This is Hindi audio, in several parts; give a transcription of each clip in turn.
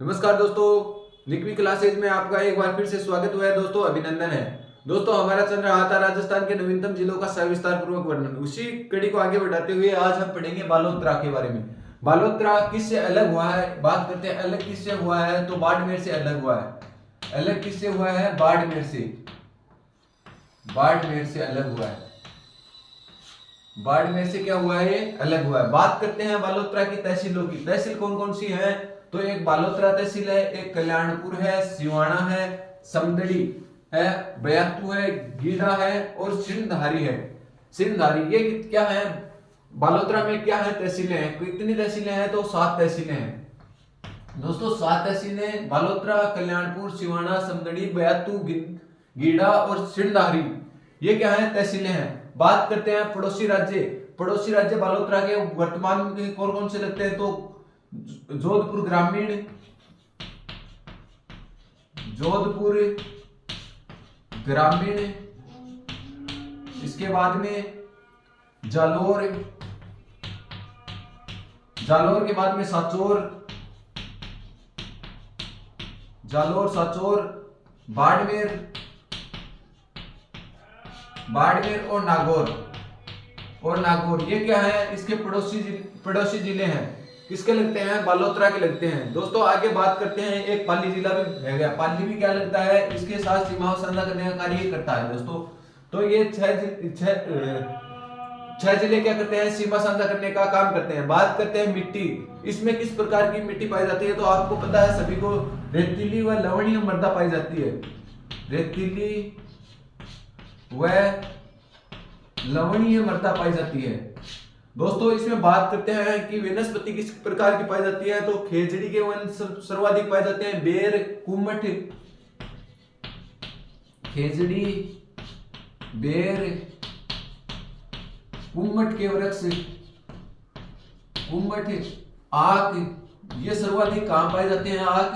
नमस्कार दोस्तों, लिक्वी क्लासेज में आपका एक बार फिर से स्वागत हुआ है। दोस्तों अभिनंदन है। दोस्तों हमारा चल रहा था राजस्थान के नवीनतम जिलों का सविस्तार पूर्वक वर्णन। उसी कड़ी को आगे बढ़ाते हुए आज हम पढ़ेंगे बालोतरा के बारे में। बालोतरा किससे अलग हुआ है, बात करते हैं अलग किससे हुआ है, तो बाड़मेर से अलग हुआ है। अलग किससे हुआ है? बाड़मेर से। बाड़मेर से अलग हुआ है। बाड़मेर से क्या हुआ है? अलग हुआ है। बात करते हैं बालोतरा की तहसीलों की। तहसील कौन कौन सी है? तो एक बालोतरा तहसील है, एक कल्याणपुर है, सिवाना है, समदड़ी है, बयातू है, गीडा है और सिंधारी है। सिंधारी ये क्या है? बालोतरा में क्या है? तहसीलें हैं। कितनी तहसीलें हैं? तो 7 तहसीलें हैं। दोस्तों 7 तहसीलें बालोतरा, कल्याणपुर, सिवाना, समदड़ी, बयातू, गीडा और सिंधारी, ये क्या है? तहसीलें हैं। बात करते हैं पड़ोसी राज्य। पड़ोसी राज्य बालोतरा के वर्तमान में कौन कौन से लगते हैं? तो जोधपुर ग्रामीण, जोधपुर ग्रामीण, इसके बाद में जालोर, जालोर के बाद में साचौर, जालोर, साचौर, बाड़मेर, बाड़मेर और नागौर। और नागौर ये क्या है? इसके पड़ोसी जिले हैं। किसके लगते हैं? बालोतरा के लगते हैं। दोस्तों आगे बात करते हैं, एक पाली जिला भी है गया। पाली भी क्या लगता है? इसके साथ सीमाओं साझा करने का कार्य करता है। दोस्तों तो ये छह जिले क्या करते हैं? सीमा साझा करने का काम करते हैं। बात करते हैं मिट्टी। इसमें किस प्रकार की मिट्टी पाई जाती है? तो आपको पता है सभी को, रेतीली व लवणीय मृदा पाई जाती है। रेतीली व लवणीय मृदा पाई जाती है। दोस्तों इसमें बात करते हैं कि वनस्पति किस प्रकार की पाई जाती है? तो खेजड़ी के वन सर्वाधिक पाए जाते हैं। बेर, कुमठ, खेजड़ी, बेर, कुमठ के वृक्ष, कुमठ, आक, ये सर्वाधिक कहां पाए जाते हैं? आक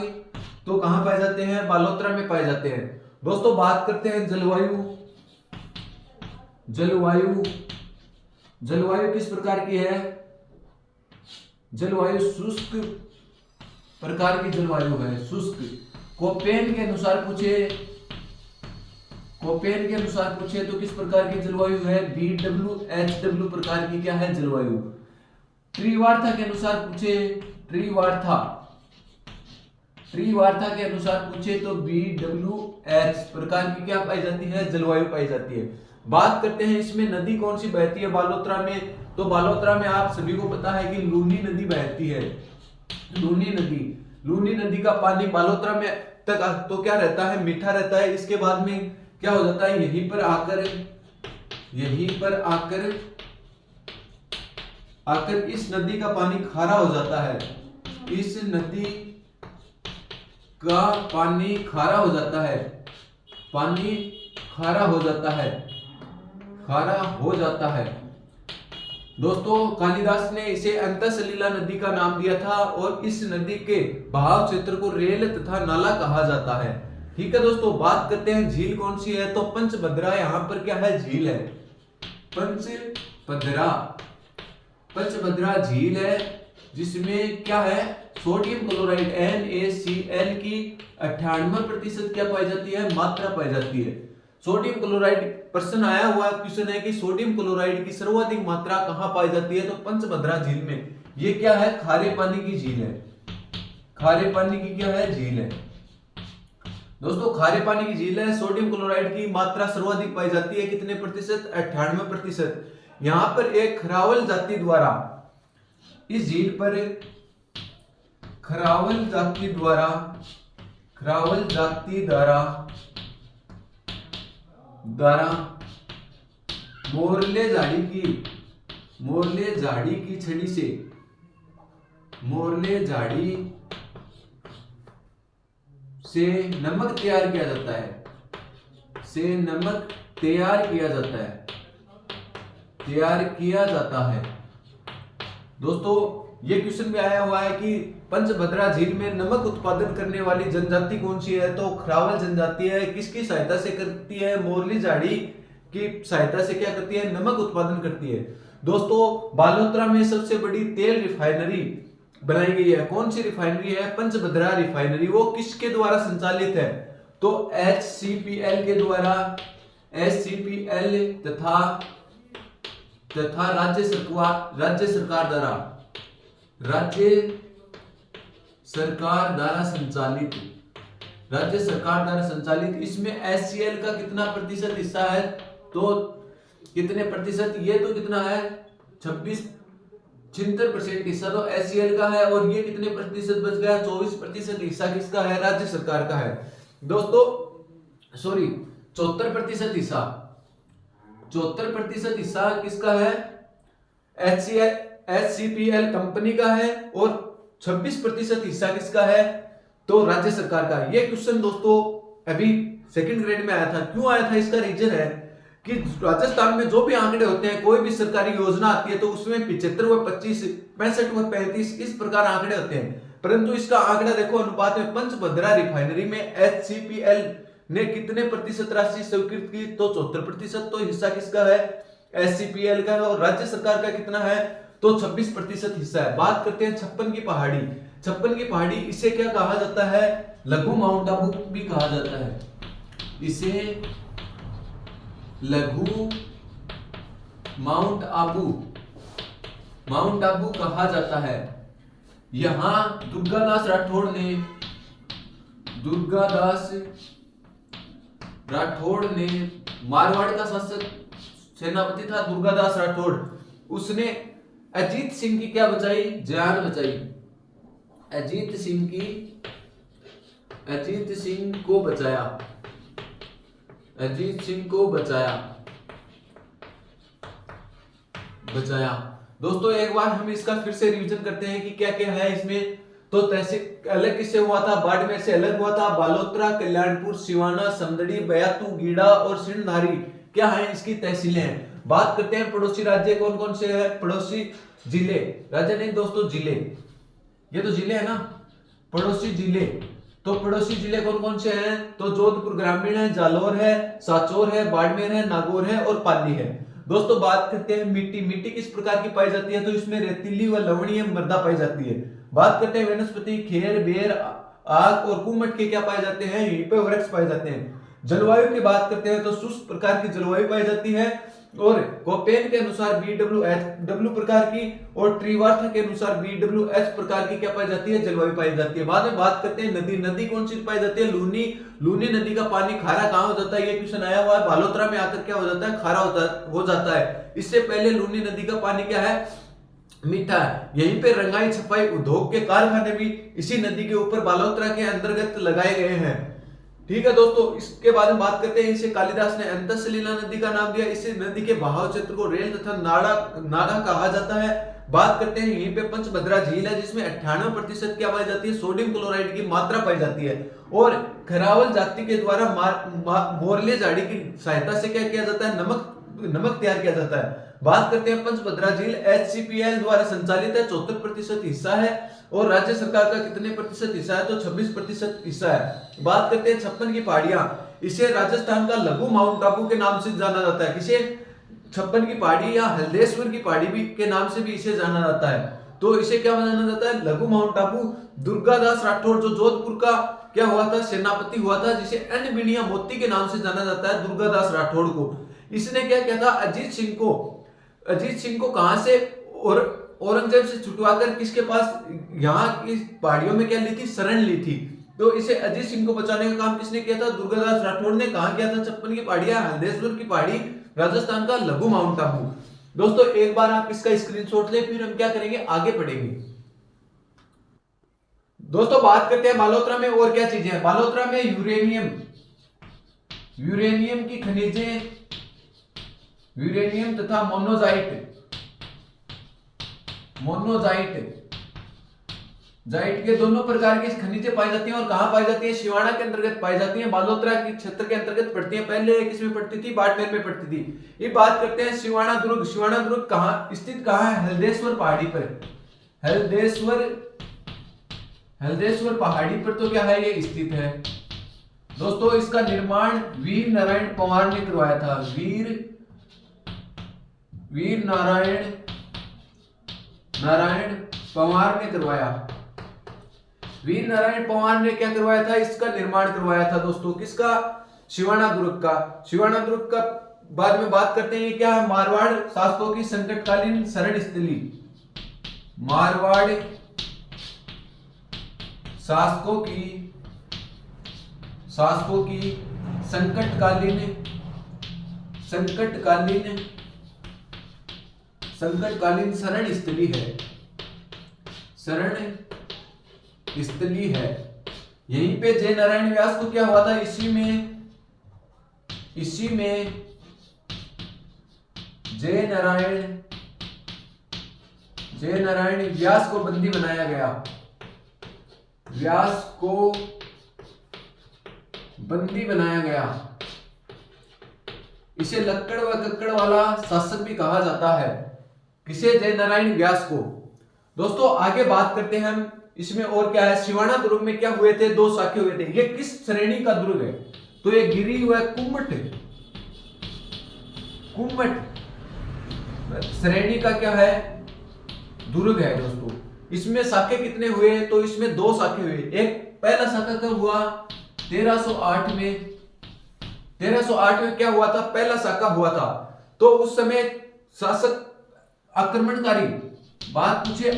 तो कहां पाए जाते हैं? बालोतरा में पाए जाते हैं। दोस्तों बात करते हैं जलवायु। जलवायु, जलवायु किस प्रकार की है? जलवायु शुष्क प्रकार की जलवायु है, शुष्क। कोपेन के अनुसार पूछे, कोपेन के अनुसार पूछे तो किस प्रकार की जलवायु है? BWHW प्रकार की क्या है? जलवायु। त्रिवार्था के अनुसार पूछे, त्रिवार्था, त्रिवार्था के अनुसार पूछे तो BWH प्रकार की क्या पाई जाती है? जलवायु पाई जाती है। बात करते हैं इसमें नदी कौन सी बहती है बालोतरा में? तो बालोतरा में आप सभी को पता है कि लूनी नदी बहती है। लूनी नदी, लूनी नदी का पानी बालोतरा में तक तो क्या रहता है? मीठा रहता है। इसके बाद में क्या हो जाता है? यहीं पर आकर, यहीं पर आकर इस नदी का पानी खारा हो जाता है। इस नदी का पानी खारा हो जाता है। पानी खारा हो जाता है, खारा हो जाता है। दोस्तों कालिदास ने इसे अंतःसलिला नदी का नाम दिया था और इस नदी के बहाव क्षेत्र को रेल तथा नाला कहा जाता है। ठीक है दोस्तों, बात करते हैं झील कौन सी है? तो पंचभद्रा यहाँ पर क्या है? झील है। पंचभद्रा, पंचभद्रा झील है जिसमें क्या है? सोडियम क्लोराइड NaCl की 98% क्या पाई जाती है? मात्रा पाई जाती है। सोडियम क्लोराइड प्रश्न आया हुआ क्वेश्चन है कि सोडियम क्लोराइड की सर्वाधिक मात्रा कहां पाई जाती है? तो पंचभद्रा झील में। ये क्या है? खारे पानी की झील है। खारे पानी की क्या है? झील है। दोस्तों खारे पानी की झील है। सोडियम क्लोराइड की मात्रा सर्वाधिक पाई जाती है। कितने प्रतिशत? 98%। यहां पर एक खरावल जाति द्वारा, इस झील पर खरावल जाति द्वारा, खरावल जाति द्वारा मोरले झाड़ी की छड़ी से, मोरले झाड़ी से नमक तैयार किया जाता है। से नमक तैयार किया जाता है, तैयार किया जाता है। दोस्तों ये क्वेश्चन भी आया हुआ है कि पंचभद्रा झील में नमक उत्पादन करने वाली जनजाति कौन सी है? तो खरावल जनजाति है। किसकी सहायता से करती है? मोरली झाड़ी की सहायता से क्या करती है? नमक उत्पादन करती है। दोस्तों बालोतरा में सबसे बड़ी तेल रिफाइनरी बनाई गई है। कौन सी रिफाइनरी है? पंचभद्रा रिफाइनरी। वो किसके द्वारा संचालित है? तो HCPL के द्वारा, HCPL तथा राज्य सरकार द्वारा संचालित। इसमें HCL का कितना प्रतिशत हिस्सा है? तो कितने प्रतिशत? ये तो कितना है 76% हिस्सा तो HCL का है, और ये कितने प्रतिशत बच गया? 24% हिस्सा किसका है? राज्य सरकार का है दोस्तों। सॉरी 74% हिस्सा, 74% हिस्सा किसका है? HCPL कंपनी का है, और 26% हिस्सा किसका है? तो राज्य सरकार का। ये क्वेश्चन दोस्तों अभी सेकंड ग्रेड में आया था। क्यों आया था? इसका रीजन है कि राजस्थान में जो भी आंकड़े होते हैं, कोई भी सरकारी योजना आती है तो उसमें 75 व 25, 65 व 35 इस प्रकार आंकड़े होते हैं। परंतु इसका आंकड़ा देखो अनुपात में, पंचभद्रा रिफाइनरी में HCPL ने कितने प्रतिशत राशि स्वीकृत की? तो 74%। तो हिस्सा किसका है? HCPL का है। और राज्य सरकार का कितना है? तो 26% हिस्सा है। बात करते हैं छप्पन की पहाड़ी। छप्पन की पहाड़ी, इसे क्या कहा जाता है? लघु माउंट आबू भी कहा जाता है। इसे लघु माउंट आबू कहा जाता है। यहां दुर्गादास राठौड़ ने मारवाड़ का शासक सेनापति था दुर्गादास राठौड़। उसने अजीत सिंह की क्या बचाई? जान बचाई। अजीत सिंह को बचाया। दोस्तों एक बार हम इसका फिर से रिवीजन करते हैं कि क्या क्या है इसमें। तो तहसील अलग किससे हुआ था? बाड़मेर से अलग हुआ था। बालोतरा, कल्याणपुर, सिवाना, समदड़ी, बयातू, गीडा और सिणधारी क्या है? इसकी तहसीलें हैं। बात करते हैं पड़ोसी राज्य कौन कौन से है? पड़ोसी जिले, राज्य नहीं दोस्तों, जिले। ये तो जिले है ना, पड़ोसी जिले। तो पड़ोसी जिले कौन कौन से हैं? तो जोधपुर ग्रामीण है, जालोर है, सांचौर है, बाड़मेर है, नागौर है और पाली है। दोस्तों बात करते हैं मिट्टी किस प्रकार की पाई जाती है? तो इसमें रेतीली व लवणीय मृदा पाई जाती है। बात करते हैं वनस्पति, खेर, बेर, आक और कुमट के क्या पाए जाते हैं? यहीं पे वृक्ष पाए जाते हैं। जलवायु की बात करते हैं तो शुष्क प्रकार की जलवायु पाई जाती है, और कोपेन के अनुसार BWH प्रकार की, और ट्रीवार्थ के अनुसार BWH प्रकार की क्या पाई जाती है? जलवायु पाई जाती है। बाद में बात करते हैं नदी कौन सी पाई जाती है? लूनी नदी का पानी खारा कहां हो जाता है? ये क्वेश्चन आया हुआ है। बालोतरा में आकर क्या हो जाता है? खारा हो जाता है। इससे पहले लूनी नदी का पानी क्या है? मीठा है। यहीं पे रंगाई छपाई उद्योग के कारखाने भी इसी नदी के ऊपर बालोतरा के अंतर्गत लगाए गए हैं। ठीक है दोस्तों, इसके बाद में बात करते हैं, इसे कालिदास ने अंतसलीला नदी का नाम दिया। इस नदी के बहाव क्षेत्र को रेल तथा नाड़ा कहा जाता है। बात करते हैं यहीं पे पंचभद्रा झील है, जिसमें 98% क्या पाई जाती है? सोडियम क्लोराइड की मात्रा पाई जाती है। और खरावल जाति के द्वारा मोरले झाड़ी की सहायता से क्या किया जाता है? नमक तैयार किया जाता है। बात करते हैं पंचभद्रा झील HCPL द्वारा संचालित है, 74% हिस्सा है, और राज्य सरकार का कितने प्रतिशत हिस्सा है? तो 26% हिस्सा है। बात करते हैं छप्पन की पहाड़ियां, इसे राजस्थान का लघु माउंट आबू के नाम से जाना जाता है। किसे? छप्पन की पहाड़ी या हल्देश्वर की पहाड़ी भी के नाम से भी इसे जाना जाता है। तो इसे क्या जाना जाता है? लघु माउंट आबू। दुर्गादास राठौड़ जो जोधपुर का क्या हुआ था? सेनापति हुआ था, जिसे अनबिनिया मोती के नाम से जाना जाता है, दुर्गादास राठौड़ को। इसने क्या किया था? अजीत सिंह को कहां से? और औरंगजेब से छुटवाकर किसके पास? यहाँ की पहाड़ियों में क्या ली थी? शरण ली थी। तो इसे अजीत सिंह को बचाने का काम किसने किया था? दुर्गादास राठौड़ ने। कहा किया था? छप्पन की पहाड़ियां, हल्देश्वर की पहाड़ी, राजस्थान का लघु माउंट आबू। दोस्तों एक बार आप इसका स्क्रीनशॉट ले, फिर हम क्या करेंगे? आगे बढ़ेंगे। दोस्तों बात करते हैं बालोतरा में और क्या चीजें हैं। बालोतरा में यूरेनियम की खनिजें, यूरेनियम तथा मोनोजाइट के दोनों प्रकार की खनिजें पाई जाती हैं। और कहां पाई जाती है? सिवाना के अंतर्गत पाई जाती हैं। बालोतरा के क्षेत्र के अंतर्गत पड़ती है। पहले किसमें पड़ती थी? बाड़मेर में पड़ती थी। ये बात करते हैं सिवाना दुर्ग कहां स्थित? कहां है? हल्देश्वर पहाड़ी पर। हल्देश्वर पहाड़ी पर तो क्या है? ये स्थित है। दोस्तों इसका निर्माण वीर नारायण पवार ने करवाया था। वीर नारायण पंवार ने करवाया। वीर नारायण पंवार ने क्या करवाया था, इसका निर्माण करवाया था दोस्तों। किसका? सिवाना दुर्ग का। सिवाना दुर्ग का बाद में बात करते हैं, क्या है? मारवाड़ शासकों की संकटकालीन शरण स्थली। मारवाड़ शासकों की संकटकालीन शरण स्थली है। यहीं पे जय नारायण व्यास को क्या हुआ था, इसी में जय नारायण व्यास को बंदी बनाया गया। व्यास को बंदी बनाया गया। इसे लक्कड़ व कक्कड़ वाला शासक भी कहा जाता है। किसे? जय नारायण व्यास को। दोस्तों आगे बात करते हैं हम, इसमें और क्या है। सिवाना दुर्ग में क्या हुए थे? 2 साके हुए थे। ये किस श्रेणी का दुर्ग है? तो ये गिरी हुआ कुम्मट श्रेणी का क्या है? दुर्ग है दोस्तों। इसमें साके कितने हुए? तो इसमें 2 साके हुए। एक पहला साका कब हुआ? 1308 में। 1308 में क्या हुआ था? पहला साका हुआ था। तो उस समय शासक आक्रमणकारी, बात पूछे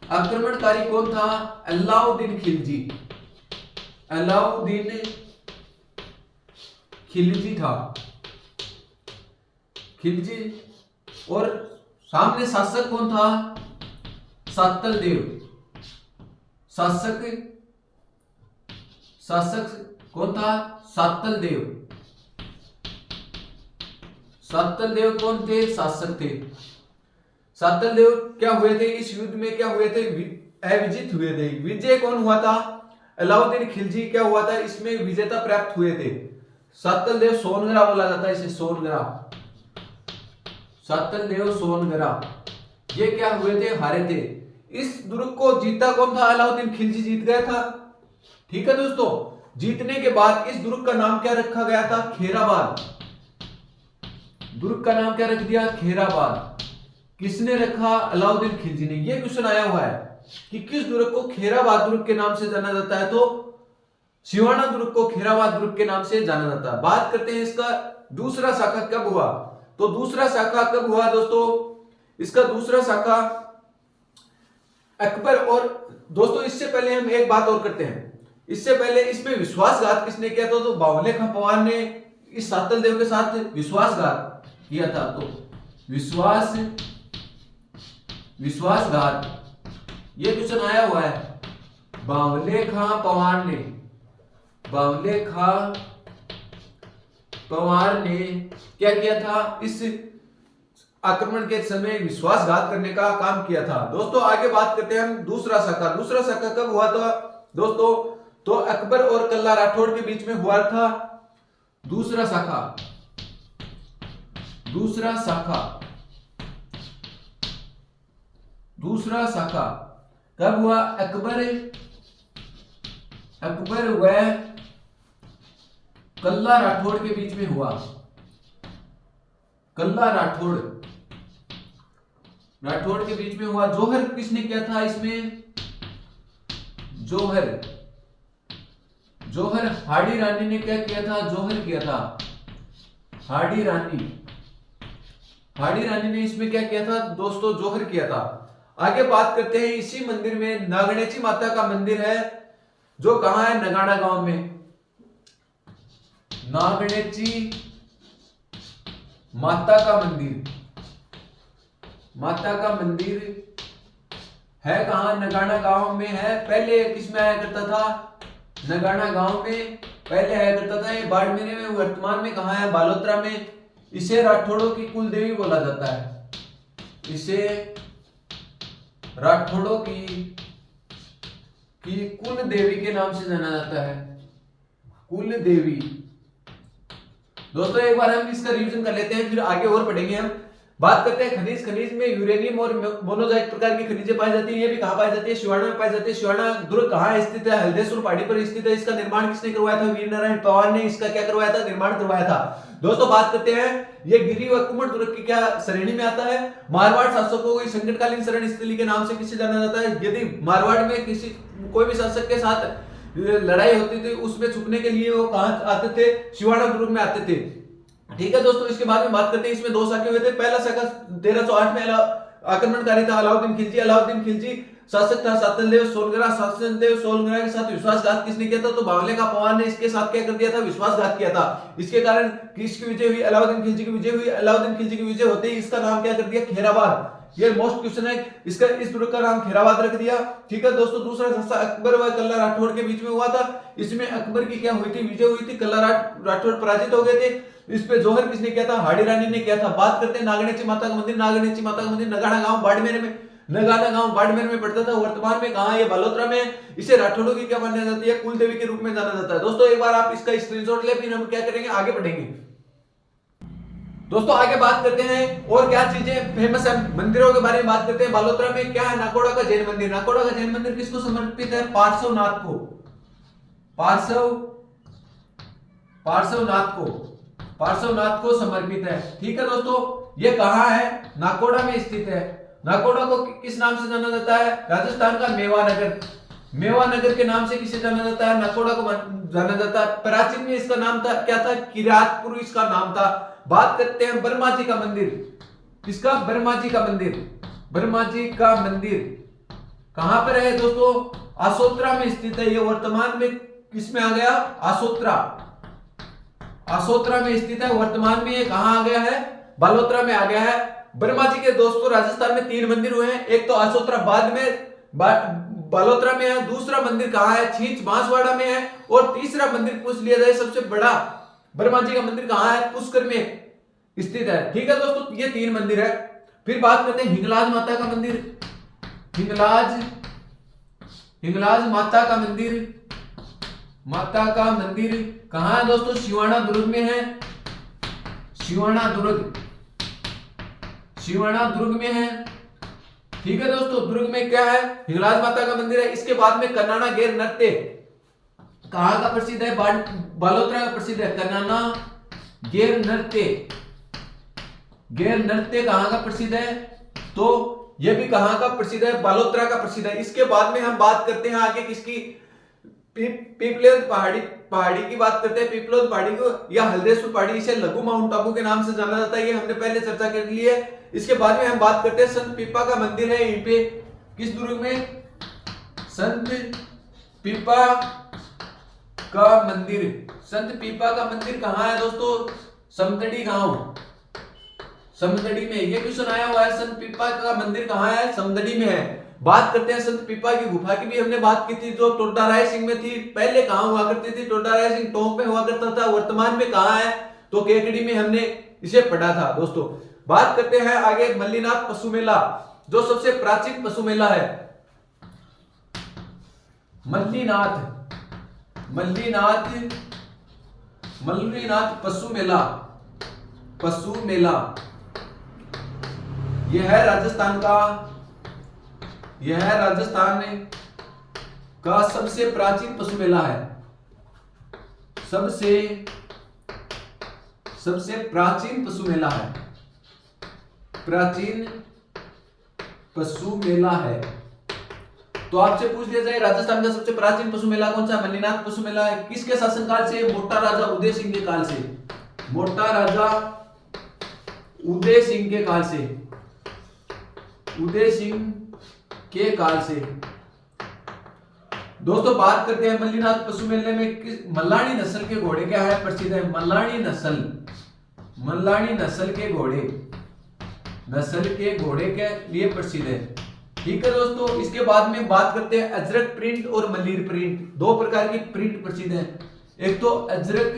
आक्रमणकारी कौन था? अलाउद्दीन खिलजी था। और सामने शासक कौन था? सातल शासक कौन था? सातल देव कौन थे? शासक थे। सातल देव क्या हुए थे? इस युद्ध में क्या हुए थे? अविजित हुए थे। विजय कौन हुआ था? अलाउद्दीन खिलजी क्या हुआ था? इसमें विजेता प्राप्त हुए थे। सातल देव सोनगरा बोला जाता है इसे, सातल देव सोनगरा। ये क्या हुए थे? हारे थे। इस दुर्ग को जीता कौन था? अलाउद्दीन खिलजी जीत गया था। ठीक है दोस्तों। जीतने के बाद इस दुर्ग का नाम क्या रखा गया था? खेराबाद। दुर्ग का नाम क्या रख दिया? खेराबाद। किसने रखा? अलाउद्दीन खिलजी ने। यह क्वेश्चन आया हुआ है कि किस दुर्ग को खेराबाद दुर्ग के नाम से जाना जाता है? तो सिवाना दुर्ग को खेराबाद दुर्ग के नाम से जाना जाता है। बात करते हैं इसका दूसरा शाखा कब हुआ। तो दूसरा शाखा कब हुआ दोस्तों? इसका दूसरा शाखा अकबर। और दोस्तों इससे पहले हम एक बात और करते हैं। इससे पहले इसमें विश्वासघात किसने किया था? तो बावले खां पंवार ने इस सातल देव के साथ विश्वासघात किया था। तो विश्वासघात ये क्वेश्चन आया हुआ है। बावले खां पंवार ने क्या किया था? इस आक्रमण के समय विश्वासघात करने का काम किया था। दोस्तों आगे बात करते हैं हम दूसरा शाखा कब हुआ था दोस्तों? तो अकबर और कल्ला राठौड़ के बीच में हुआ था दूसरा शाखा कब हुआ? अकबर व कल्ला राठौड़ के बीच में हुआ। कल्ला राठौड़ के बीच में हुआ। जौहर किसने किया था इसमें? जौहर हाड़ी रानी ने क्या किया था? जौहर किया था। हाड़ी रानी ने इसमें क्या किया था दोस्तों? जौहर किया था। आगे बात करते हैं, इसी मंदिर में नागणेची माता का मंदिर है, जो कहां है? नगाड़ा गांव में। नागणेची माता का मंदिर है कहां? नगाड़ा गांव में है। पहले किसमें आया करता था? नगाड़ा गांव में पहले आया करता था। ये बाड़मेर में, वर्तमान में कहां है? बालोतरा में। इसे राठौड़ों की कुल देवी बोला जाता है। इसे राठौड़ों की कुल देवी के नाम से जाना जाता है। कुल देवी। दोस्तों एक बार हम इसका रिवीजन कर लेते हैं, फिर आगे और पढ़ेंगे हम। बात करते हैं खनिज। खनिज में यूरेनियम और मोनोजाइट प्रकार की खनिजें पाई जाती है। ये भी कहां पाई जाती है? सिवाना में पाई जाती है। सिवाना दुर्ग कहां स्थित है? हल्देश्वर पहाड़ी पर स्थित है। इसका निर्माण किसने करवाया था? वीर नारायण पवार ने इसका क्या करवाया था? निर्माण करवाया था। दोस्तों बात करते हैं, ये गिरी व कुमट दुर्ग की क्या श्रेणी में आता है? मारवाड़ शासकों को संकटकालीन शरण स्थली के नाम से किसे जाना जाता है? यदि मारवाड़ में किसी कोई भी शासक के साथ लड़ाई होती थी, उसमें छुपने के लिए वो कहां आते थे? सिवाना दुर्ग में आते थे। ठीक है दोस्तों, इसके बाद में बात करते हैं, इसमें दो शाखे हुए थे। पहला शाखा 1308 में आक्रमणकारी था अलाउद्दीन खिलजी। अलाउद्दीन खिलजी शासक था। शासनदेव सोलगरा के साथ विश्वासघात किसने किया था? तो बावले का पवार ने इसके साथ क्या कर दिया था? विश्वासघात किया था। इसके कारण किसकी विजय हुई? अलाउद्दीन खिलजी की विजय हुई। अलाउद्दीन खिलजी की विजय होते ही इसका नाम क्या कर दिया? खेराबाद। ये मोस्ट क्वेश्चन है, इसका इस दुर्ग का नाम खेराबाद रख दिया। ठीक है दोस्तों, दूसरा हिस्सा अकबर व कल्ला राठौड़ के बीच में हुआ था। इसमें अकबर की क्या हुई थी? विजय हुई थी। कल्ला राठौड़ पराजित हो गए थे। इस पे जोहर किसने किया था? हाड़ी रानी ने किया था। बात करते हैं नागणेची माता का मंदिर। नागणेची माता का मंदिर नगाड़ा गांव बाड़मेर में, नगाड़ा गांव बाड़मेर में पड़ता था। वर्तमान में कहां है? ये बालोतरा में। इसे राठौड़ों की क्या माना जाती है? कुल देवी के रूप में जाना जाता है। दोस्तों एक बार आप इसका स्क्रीनशॉट ले, फिर हम क्या करेंगे, आगे बढ़ेंगे। दोस्तों आगे बात करते हैं और क्या चीजें फेमस है, मंदिरों के बारे में बात करते हैं। बालोतरा में क्या है? नाकोड़ा का जैन मंदिर। नाकोड़ा का जैन मंदिर किसको समर्पित है? पार्श्वनाथ को। पार्श्वनाथ को समर्पित है। ठीक है दोस्तों, ये कहां है? नाकोड़ा में स्थित है। नाकोड़ा को किस नाम से जाना जाता है? राजस्थान का मेवा नगर। मेवा नगर के नाम से किसे जाना जाता है? नाकोड़ा को जाना जाता है। प्राचीन में इसका नाम था क्या था? किरातपुर इसका नाम था। बात करते हैं ब्रह्मा जी का मंदिर। किसका? ब्रह्मा जी का मंदिर। ब्रह्मा जी का मंदिर कहां पर है दोस्तों? आसोत्रा में स्थित है। ये वर्तमान में किस में आ गया? आसोत्रा में स्थित है। वर्तमान में ये कहां आ गया है? बालोतरा में आ गया है। ब्रह्मा जी के दोस्तों राजस्थान में 3 मंदिर हुए हैं। एक तो आसोत्रा बाद में बालोतरा में है। दूसरा मंदिर कहां है? छींच बांसवाड़ा में है। और तीसरा मंदिर पूछ लिया जाए सबसे बड़ा ब्रह्मा जी का मंदिर कहां है? पुष्कर में स्थित है। ठीक है दोस्तों, ये 3 मंदिर है। फिर बात करते हैं हिंगलाज माता का मंदिर। हिंगलाज माता का मंदिर कहां है दोस्तों? सिवाना दुर्ग में है। सिवाना दुर्ग में है। ठीक है दोस्तों, दुर्ग में क्या है? हिंगलाज माता का मंदिर है। इसके बाद में कन्नाना गेर नृत्य कहां का प्रसिद्ध है? बालोतरा का प्रसिद्ध है। कन्नाना गेर नृत्य कहां का प्रसिद्ध है? तो यह भी कहां का प्रसिद्ध है? बालोतरा का प्रसिद्ध है। इसके बाद में हम बात करते हैं आगे किसकी? पीपलोद पहाड़ी की बात करते हैं। पीपलोद पहाड़ी को या हल्देश्वर पहाड़ी, इसे लघु माउंट आबू के नाम से जाना जाता है। ये हमने पहले चर्चा कर ली है। इसके बाद में हम बात करते हैं संत पीपा का मंदिर है यहीं पे। किस दुर्ग में? संत पीपा का मंदिर। संत पीपा का मंदिर कहां है दोस्तों? समदड़ी गांव, समदड़ी में। ये क्वेश्चन आया हुआ है, संत पीपा का मंदिर कहां है? समदड़ी में है। बात करते हैं संत पीपा की गुफा की भी हमने बात की थी, जो टोडा राय सिंह में थी। पहले कहां हुआ करती थी? टोडा राय सिंह टोंक में हुआ करता था। वर्तमान में कहां है? तो केकड़ी में हमने इसे पढ़ा था दोस्तों। बात करते हैं आगे मल्लीनाथ पशु मेला, जो सबसे प्राचीन पशु मेला है। मल्लीनाथ पशु मेला यह है राजस्थान का सबसे प्राचीन पशु मेला है। सबसे प्राचीन पशु मेला है। प्राचीन पशु मेला है। तो आपसे पूछ लिया जाए राजस्थान का सबसे प्राचीन पशु मेला कौन सा? मल्लीनाथ पशु मेला है। किसके शासनकाल से? मोटा राजा उदय सिंह के काल से। मोटा राजा उदय सिंह के काल से। उदय सिंह के काल से। दोस्तों बात करते हैं मल्लीनाथ पशु मेले में किस मल्लानी नस्ल के घोड़े क्या है? प्रसिद्ध है। मल्लानी नस्ल के घोड़े के लिए प्रसिद्ध है। ठीक है दोस्तों, इसके बाद में बात करते हैं अजरक प्रिंट और मल्लीर प्रिंट। 2 प्रकार की प्रिंट प्रसिद्ध है। एक तो अजरक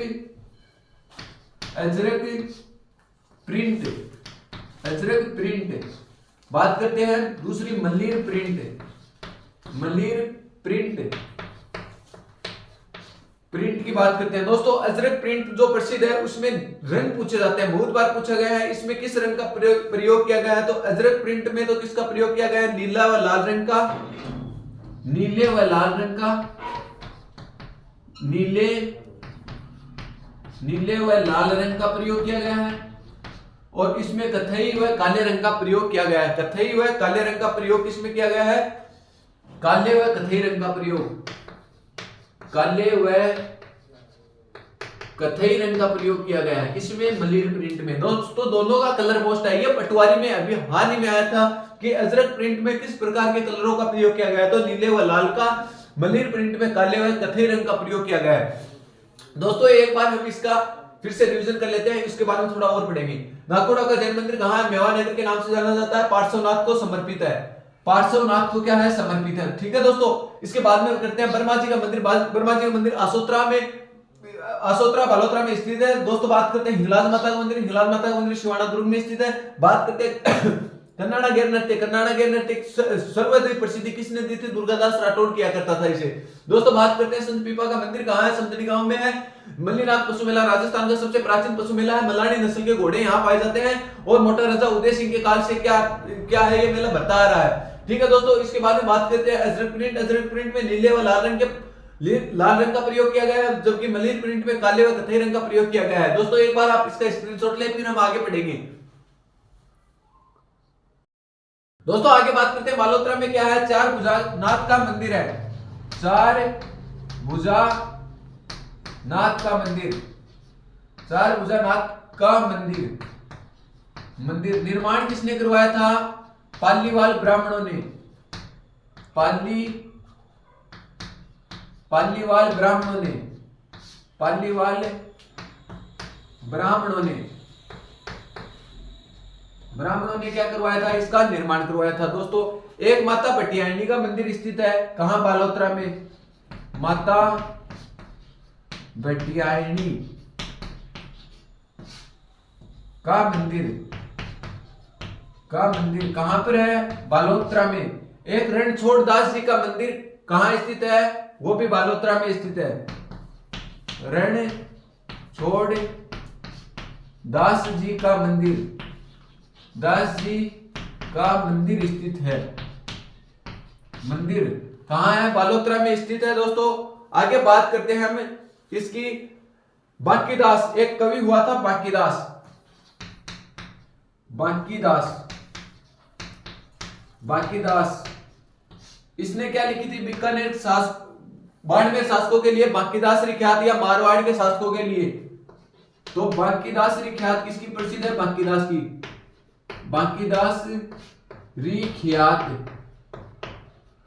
प्रिंट बात करते हैं। दूसरी मल्लीर प्रिंट। प्रिंट की बात करते हैं दोस्तों, अजरक प्रिंट जो प्रसिद्ध है उसमें रंग पूछे जाते हैं, बहुत बार पूछा गया है इसमें किस रंग का प्रयोग किया गया है, तो अजरक प्रिंट में तो किसका प्रयोग किया गया है, नीला व लाल रंग का, नीले व लाल रंग का, नीले व लाल रंग का प्रयोग किया गया है। और इसमें कथई व काले रंग का प्रयोग किया गया है, कथई व काले रंग का प्रयोग किसमें किया गया है, काले व कथई रंग का प्रयोग, काले व कथई रंग का प्रयोग किया गया है किसमें, मलिर प्रिंट में। दोस्तों दोनों का कलर मोस्ट है, ये पटवारी में अभी हाल ही में आया था कि अजरक प्रिंट में किस प्रकार के कलरों का प्रयोग किया गया है, तो नीले व लाल का, मलिर प्रिंट में काले व कथई रंग का प्रयोग किया गया है। दोस्तों एक बार हम इसका फिर से रिवीजन कर लेते हैं, इसके बाद में थोड़ा और पढ़ेंगे। नागौड़ा का जैन मंदिर कहाँ है, मेवा नगर के नाम से जाना जाता है, पार्श्वनाथ को समर्पित है, पार्श्वनाथ को क्या है, समर्पित है। ठीक है दोस्तों, इसके बाद में करते हैं ब्रह्मा जी का मंदिर। ब्रह्मा जी का मंदिर आसोत्रा में, आसोत्रा बालोत्रा में स्थित है। दोस्तों बात करते हैं हिंगलाज माता का मंदिर, हिंगलाज माता का मंदिर शिवाना दुर्ग में स्थित है। बात करते हैं कन्नाड़ा गैर नृत्य, कन्नाड़ा गैर नृत्य सर्वाधिक प्रसिद्धि किसने दी थी, दुर्गादास राठौड़ किया करता था इसे। दोस्तों बात करते हैं संत पीपा का मंदिर कहाँ है, समदनी गांव में है। मल्लीनाथ पशु मेला राजस्थान का सबसे प्राचीन पशु मेला है, मलानी नस्ल के घोड़े यहाँ पाए जाते हैं और मोटा राजा उदय सिंह के काल से क्या है ये मेला बता आ रहा है। ठीक है दोस्तों, इसके बाद में बात करते हैं अजरक प्रिंट। अजरक प्रिंट में नीले व लाल रंग का प्रयोग किया गया है, जबकि मलिर प्रिंट में काले व कथई रंग का प्रयोग किया गया है। दोस्तों एक बार आप इसका स्क्रीनशॉट लें, फिर हम आगे पढ़ेंगे। दोस्तों आगे बात करते हैं बालोतरा में क्या है, चार भुजानाथ का मंदिर है, चार भुजानाथ का मंदिर, चार भुजानाथ का मंदिर निर्माण किसने करवाया था, पालीवाल ब्राह्मणों ने, पालीवाल ब्राह्मणों ने क्या करवाया था, इसका निर्माण करवाया था। दोस्तों एक माता भटियाणी का मंदिर स्थित है, कहां, बालोतरा में, माता भटियाणी का मंदिर कहां पर है, बालोतरा में। एक रणछोड़ दास जी का मंदिर कहां स्थित है, वो भी बालोतरा में स्थित है, रणछोड़ दास जी का मंदिर स्थित है। मंदिर कहां है, बालोतरा में स्थित है। दोस्तों आगे बात करते हैं हम इसकी। बांकीदास एक कवि हुआ था, बांकीदास इसने क्या लिखी थी, बीकानेर बाड़मेर शासकों के लिए बांकीदास ख्यात या मारवाड़ के शासकों के लिए। तो बांकीदास ख्यात किसकी प्रसिद्ध है, बांकीदास की, बांकीदास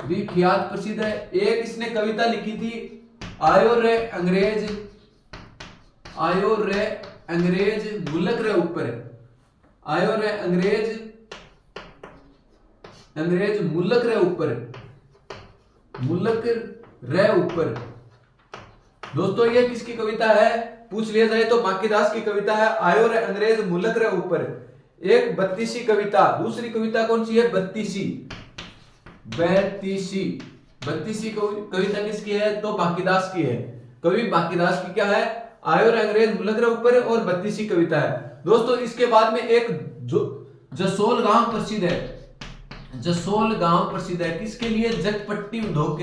ख्यात प्रसिद्ध है। एक इसने कविता लिखी थी, आयो रे अंग्रेज मुल्क रे ऊपर, आयो रे अंग्रेज मुल्क रे ऊपर। दोस्तों ये किसकी कविता है, पूछ लिया जाए तो बांकीदास की कविता है, आयो रे अंग्रेज मुल्क रे ऊपर। एक बत्तीसी कविता, दूसरी कविता कौन सी है, बत्तीसी कविता किसकी है, तो बांकीदास की है। कवि बांकीदास की क्या है, आयो रे अंग्रेज मुल्क रे ऊपर और बत्तीसी कविता है। दोस्तों इसके बाद में एक जसोल गांव प्रसिद्ध है, किसके लिए, जटपट्टी उद्योग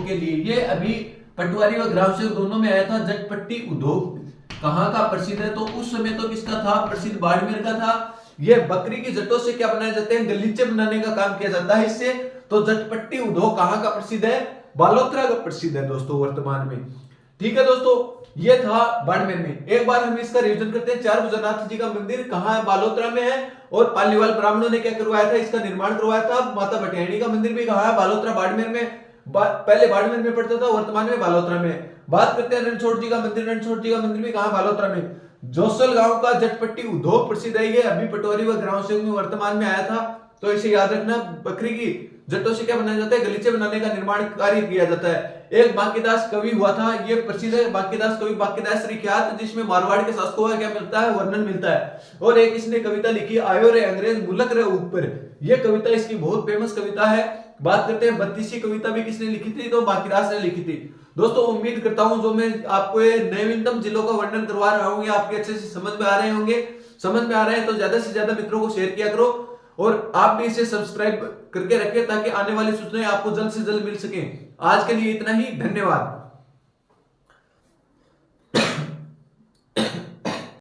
के लिए। ये अभी पटवारी व ग्राम सेवक दोनों में आया था। जटपट्टी उद्योग कहां का प्रसिद्ध है, तो उस समय तो किसका था, प्रसिद्ध बाड़मेर का था। ये बकरी की जटों से क्या बनाए जाते हैं, गलीचे बनाने का काम किया जाता है इससे। तो जटपट्टी उद्योग कहां का प्रसिद्ध है, बालोतरा का प्रसिद्ध है दोस्तों वर्तमान में। ठीक है दोस्तों, ये था बाड़मेर में। एक बार हम इसका रिवीजन करते हैं। चार भुजानाथ जी का मंदिर कहां है, बालोतरा में है। और पालीवाल ब्राह्मणों ने क्या करवाया था, इसका निर्माण करवाया था। माता भटियाणी का मंदिर भी कहां है, बालोतरा, बाड़मेर में। पहले बाड़मेर में पड़ता था, वर्तमान में बालोतरा में। बात करते हैं रणछोड़ जी का मंदिर भी कहां, बालोतरा में। जोसल गांव का जटपट्टी उद्योग प्रसिद्ध है। ये अभी पटवारी व ग्राम सेवक में वर्तमान में आया था, तो इसे याद रखना। बकरी की जट्टों से क्या बनाया जाता है, गलीचे बनाने का निर्माण कार्य किया जाता है। एक बांकीदास कवि हुआ था, ये प्रसिद्ध है बांकीदास कवि, बांकीदास ख्यात, जिसमें मारवाड़ के शासकों का क्या मिलता है, वर्णन मिलता है। और एक इसने कविता लिखी, आयो रे अंग्रेज मुल्क रे ऊपर। ये कविता इसकी बहुत फेमस कविता है। बात करते हैं 32वीं कविता भी किसने लिखी थी, तो बाकीरास ने लिखी थी। दोस्तों उम्मीद करता हूं जो मैं आपको ये नवीनतम जिलों का वर्णन करवा रहा हूं ये आपके अच्छे से समझ में आ रहे होंगे। समझ में आ रहे हैं तो ज्यादा से ज्यादा मित्रों को शेयर किया करो और आप भी इसे सब्सक्राइब करके रखें ताकि आने वाली सूचनाएं आपको जल्द से जल्द मिल सके। आज के लिए इतना ही, धन्यवाद।